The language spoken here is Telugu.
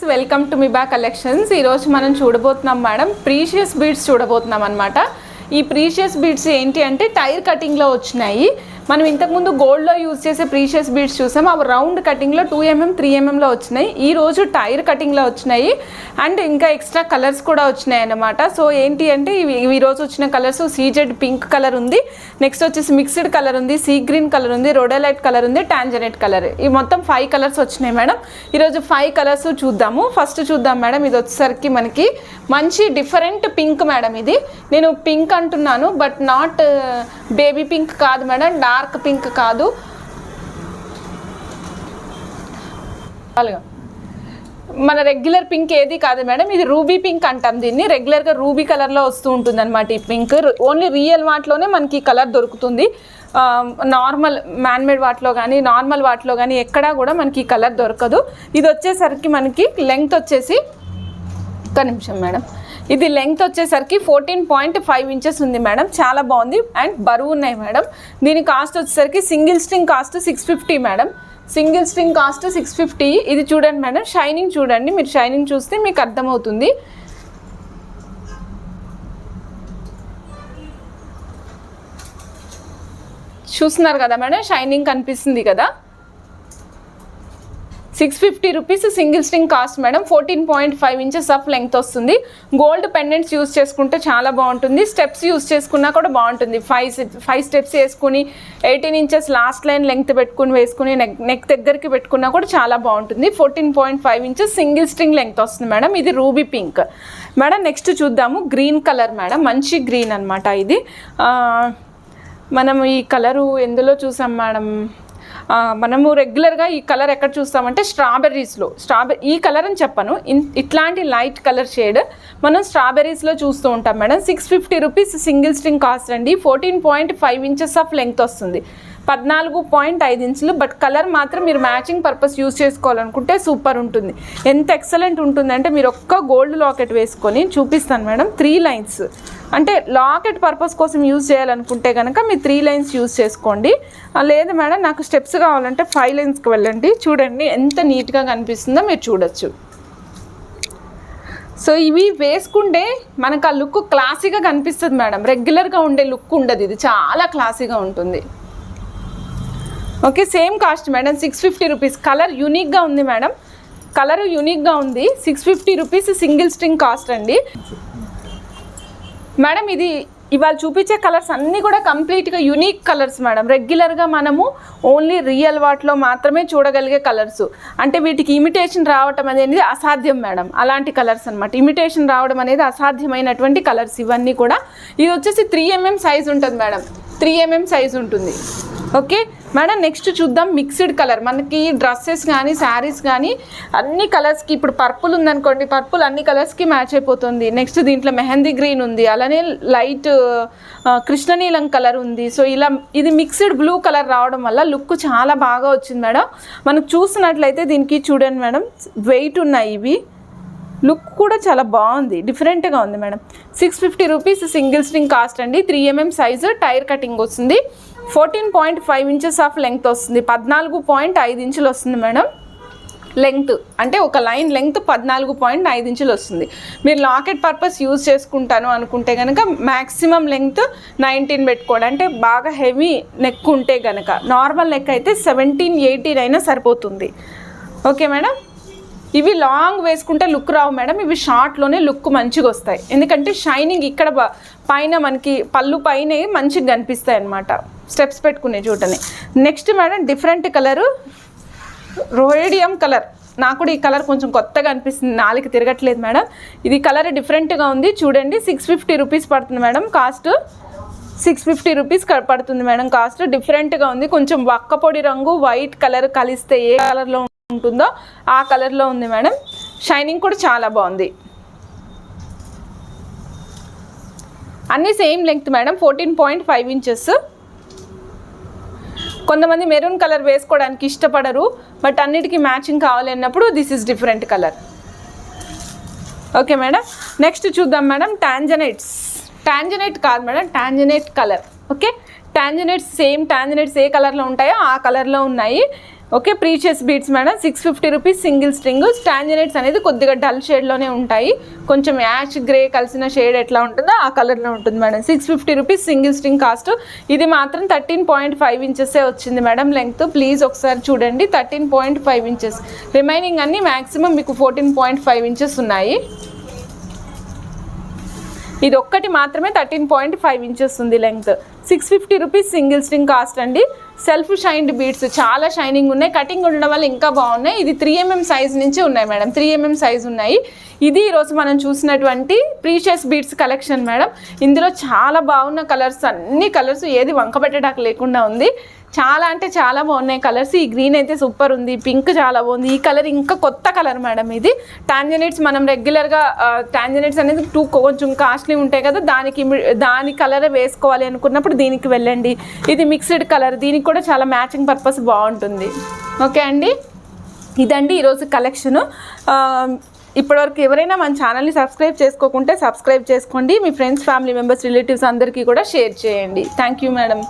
Welcome to మిబా collections. ఈరోజు మనం చూడబోతున్నాం మేడం ప్రీషియస్ బీడ్స్ చూడబోతున్నాం అనమాట. ఈ ప్రీషియస్ బీడ్స్ ఏంటి అంటే టైర్ కటింగ్లో వచ్చినాయి. మనం ఇంతకుముందు గోల్డ్లో యూజ్ చేసే ప్రీషియస్ బీడ్స్ చూసాం, అవి రౌండ్ కటింగ్లో 2mm 3mmలో వచ్చినాయి. ఈరోజు టైర్ కటింగ్లో వచ్చినాయి అండ్ ఇంకా ఎక్స్ట్రా కలర్స్ కూడా వచ్చినాయి అన్నమాట. సో ఏంటి అంటే ఈరోజు వచ్చిన కలర్స్ సీజెడ్ పింక్ కలర్ ఉంది, నెక్స్ట్ వచ్చేసి మిక్స్డ్ కలర్ ఉంది, సీ గ్రీన్ కలర్ ఉంది, రోడోలైట్ కలర్ ఉంది, టాంజనెట్ కలర్. ఈ మొత్తం 5 కలర్స్ వచ్చినాయి మేడం. ఈరోజు 5 కలర్స్ చూద్దాము. ఫస్ట్ చూద్దాం మేడం, ఇది వచ్చేసరికి మనకి మంచి డిఫరెంట్ పింక్ మేడం. ఇది నేను పింక్ అంటున్నాను బట్ నాట్ బేబీ పింక్ కాదు మేడం, డార్క్ పింక్ కాదు, మన రెగ్యులర్ పింక్ ఏది కాదు మేడం. ఇది రూబీ పింక్ అంటాం దీన్ని. రెగ్యులర్గా రూబీ కలర్లో వస్తూ ఉంటుంది అనమాట ఈ పింక్. ఓన్లీ రియల్ వాటిలోనే మనకి ఈ కలర్ దొరుకుతుంది. నార్మల్ మ్యాన్మేడ్ వాటిలో కానీ నార్మల్ వాటిలో కానీ ఎక్కడా కూడా మనకి ఈ కలర్ దొరకదు. ఇది వచ్చేసరికి మనకి లెంగ్త్ వచ్చేసి ఒక్క నిమిషం మేడం, ఇది లెంగ్త్ వచ్చేసరికి 14.5 ఇంచెస్ ఉంది మేడం. చాలా బాగుంది అండ్ బరువు ఉన్నాయి మేడం. దీని కాస్ట్ వచ్చేసరికి single string cost 650 madam. Single string cost 650. ఇది చూడండి మేడం, షైనింగ్ చూడండి. మీరు షైనింగ్ చూస్తే మీకు అర్థమవుతుంది. చూస్తున్నారు కదా మేడం, షైనింగ్ కనిపిస్తుంది కదా. 650 rupees single string cost madam. 14.5 inches of length వస్తుంది. గోల్డ్ పెండెంట్స్ యూస్ చేసుకుంటే చాలా బాగుంటుంది. స్టెప్స్ యూస్ చేసుకున్నా కూడా బాగుంటుంది. 5 స్టెప్స్ వేసుకుని 18 ఇంచెస్ లాస్ట్ లైన్ లెంగ్త్ పెట్టుకుని వేసుకుని నెక్ దగ్గరికి పెట్టుకున్నా కూడా చాలా బాగుంటుంది. 14.5 ఇంచెస్ సింగిల్ స్ట్రింగ్ లెంగ్త్ వస్తుంది మేడం. ఇది రూబీ పింక్ మేడం. నెక్స్ట్ చూద్దాము గ్రీన్ కలర్ మేడం. మంచి గ్రీన్ అనమాట ఇది. మనం ఈ కలరు ఎందులో చూసాం మేడం, మనము రెగ్యులర్గా ఈ కలర్ ఎక్కడ చూస్తామంటే స్ట్రాబెర్రీస్లో. ఈ కలర్ అని చెప్పను, ఇట్లాంటి లైట్ కలర్ షేడ్ మనం స్ట్రాబెర్రీస్లో చూస్తూ ఉంటాం madam. 650 rupees single string cost అండి. 14.5 ఇంచెస్ ఆఫ్ లెంగ్త్ వస్తుంది, 14.5 ఇంచులు. బట్ కలర్ మాత్రం మీరు మ్యాచింగ్ పర్పస్ యూజ్ చేసుకోవాలనుకుంటే సూపర్ ఉంటుంది. ఎంత ఎక్సలెంట్ ఉంటుందంటే మీరు ఒక్క గోల్డ్ లాకెట్ వేసుకొని చూపిస్తాను మేడం. 3 లైన్స్ అంటే లాకెట్ పర్పస్ కోసం యూజ్ చేయాలనుకుంటే కనుక మీరు 3 లైన్స్ యూజ్ చేసుకోండి. లేదు మేడం నాకు స్టెప్స్ కావాలంటే 5 లైన్స్కి వెళ్ళండి. చూడండి ఎంత నీట్గా కనిపిస్తుందో మీరు చూడొచ్చు. సో ఇవి వేసుకుంటే మనకు ఆ లుక్ క్లాసీగా కనిపిస్తుంది మేడం. రెగ్యులర్గా ఉండే లుక్ ఉండదు, ఇది చాలా క్లాసీగా ఉంటుంది. Okay, same cost madam 650 rupees. Colour యూనిక్గా ఉంది మేడం, కలర్ యూనిక్గా ఉంది. 650 రూపీస్ సింగిల్ స్ట్రింగ్ కాస్ట్ అండి మేడం. ఇది ఇవాళ చూపించే కలర్స్ అన్నీ కూడా కంప్లీట్గా యూనిక్ కలర్స్ మేడం. రెగ్యులర్గా మనము ఓన్లీ రియల్ వాటిలో మాత్రమే చూడగలిగే కలర్స్. అంటే వీటికి ఇమిటేషన్ రావటం అనేది అసాధ్యం మేడం. అలాంటి కలర్స్ అనమాట. ఇమిటేషన్ రావడం అనేది అసాధ్యమైనటువంటి కలర్స్ ఇవన్నీ కూడా. ఇది వచ్చేసి 3mm సైజ్ ఉంటుంది మేడం, 3mm సైజ్ ఉంటుంది. ఓకే మేడం, నెక్స్ట్ చూద్దాం మిక్స్డ్ కలర్. మనకి డ్రెస్సెస్ కానీ శారీస్ కానీ అన్ని కలర్స్కి, ఇప్పుడు పర్పుల్ ఉందనుకోండి, పర్పుల్ అన్ని కలర్స్కి మ్యాచ్ అయిపోతుంది. నెక్స్ట్ దీంట్లో మెహందీ గ్రీన్ ఉంది, అలానే లైట్ కృష్ణనీలం కలర్ ఉంది. సో ఇలా ఇది మిక్స్డ్ బ్లూ కలర్ రావడం వల్ల లుక్ చాలా బాగా వచ్చింది మేడం. మనకు చూసినట్లయితే దీనికి చూడండి మేడం, వెయిట్ ఉన్నాయి ఇవి. లుక్ కూడా చాలా బాగుంది, డిఫరెంట్గా ఉంది madam. 650 rupees single string cost అండి. 3mm సైజు టైర్ కటింగ్ వస్తుంది. 14.5 ఇంచెస్ ఆఫ్ లెంగ్త్ వస్తుంది. 14.5 ఇంచులు వస్తుంది మేడం లెంగ్త్. అంటే ఒక లైన్ లెంగ్త్ 14.5 ఇంచులు వస్తుంది. మీరు లాకెట్ పర్పస్ యూజ్ చేసుకుంటాను అనుకుంటే కనుక మ్యాక్సిమం లెంగ్త్ 19 పెట్టుకోండి. అంటే బాగా హెవీ నెక్ ఉంటే కనుక, నార్మల్ నెక్ అయితే 17, 18 అయినా సరిపోతుంది. ఓకే మేడం, ఇవి లాంగ్ వేసుకుంటే లుక్ రావు మేడం. ఇవి షార్ట్లోనే లుక్ మంచిగా వస్తాయి. ఎందుకంటే షైనింగ్ ఇక్కడ పైన మనకి పళ్ళు పైన మంచిగా కనిపిస్తాయి అన్నమాట స్టెప్స్ పెట్టుకునే చూడని. Next madam different colour rhodium colour. నాకు కూడా ఈ కలర్ కొంచెం కొత్తగా అనిపిస్తుంది, నాలుగు తిరగట్లేదు మేడం. ఇది కలర్ డిఫరెంట్గా ఉంది చూడండి. 650 రూపీస్ పడుతుంది మేడం కాస్ట్. 650 రూపీస్ పడుతుంది మేడం కాస్ట్. డిఫరెంట్గా ఉంది, కొంచెం వక్కపొడి రంగు వైట్ కలర్ కలిస్తే ఏ కలర్లో ఉంటుందో ఆ కలర్లో ఉంది మేడం. షైనింగ్ కూడా చాలా బాగుంది. అన్నీ సేమ్ లెంగ్త్ మేడం, 14.5 ఇంచెస్. కొంతమంది మెరూన్ కలర్ వేసుకోవడానికి ఇష్టపడరు, బట్ అన్నిటికీ మ్యాచింగ్ కావాలి అన్నప్పుడు this is different colour. Okay madam, next చూద్దాం మేడం టాంజనైట్స్. టాంజనైట్ కాదు madam, tanzanite colour. Okay, tanzanites same tanzanites ఏ కలర్లో ఉంటాయో ఆ కలర్లో ఉన్నాయి. Okay, precious beads madam. 650 rupees single string. Tanzanites అనేది కొద్దిగా డల్ షేడ్లోనే ఉంటాయి, కొంచెం యాష్ గ్రే కలిసిన షేడ్ ఎట్లా ఉంటుందో ఆ కలర్లో ఉంటుంది madam. 650 rupees single string cost. ఇది మాత్రం 13.5 ఇంచెసే వచ్చింది మేడం లెంగ్త్. ప్లీజ్ ఒకసారి చూడండి, 13.5 ఇంచెస్. రిమైనింగ్ అన్నీ మ్యాక్సిమం మీకు 14.5 ఇంచెస్ ఉన్నాయి. ఇది ఒక్కటి మాత్రమే 13.5 ఇంచెస్ ఉంది length. 650 rupees single string cost అండి. సెల్ఫ్ షైన్డ్ బీడ్స్ చాలా షైనింగ్ ఉన్నాయి, కటింగ్ ఉండడం వల్ల ఇంకా బాగున్నాయి. ఇది 3mm సైజ్ నుంచి ఉన్నాయి మేడం, 3mm సైజ్ ఉన్నాయి. ఇది ఈరోజు మనం చూసినటువంటి ప్రీషియస్ బీడ్స్ కలెక్షన్ మేడం. ఇందులో చాలా బాగున్న కలర్స్, అన్ని కలర్స్ ఏది వంకబెట్టడానికి లేకుండా ఉంది. చాలా అంటే చాలా బాగున్నాయి కలర్స్. ఈ గ్రీన్ అయితే సూపర్ ఉంది, పింక్ చాలా బాగుంది. ఈ కలర్ ఇంకా కొత్త కలర్ మేడం. ఇది టాంజనైట్స్ మనం రెగ్యులర్గా టాంజనైట్స్ అనేది కొంచెం కాస్ట్లీ ఉంటాయి కదా, దాని కలర్ వేసుకోవాలి అనుకున్నప్పుడు దీనికి వెళ్ళండి. ఇది మిక్స్డ్ కలర్, దీనికి కూడా చాలా మ్యాచింగ్ పర్పస్ బాగుంటుంది. ఓకే అండి, ఇదండి ఈరోజు కలెక్షను. ఇప్పటివరకు ఎవరైనా మన ఛానల్ని సబ్స్క్రైబ్ చేసుకోకుంటే సబ్స్క్రైబ్ చేసుకోండి. మీ ఫ్రెండ్స్, ఫ్యామిలీ మెంబర్స్, రిలేటివ్స్ అందరికీ కూడా షేర్ చేయండి. Thank you madam.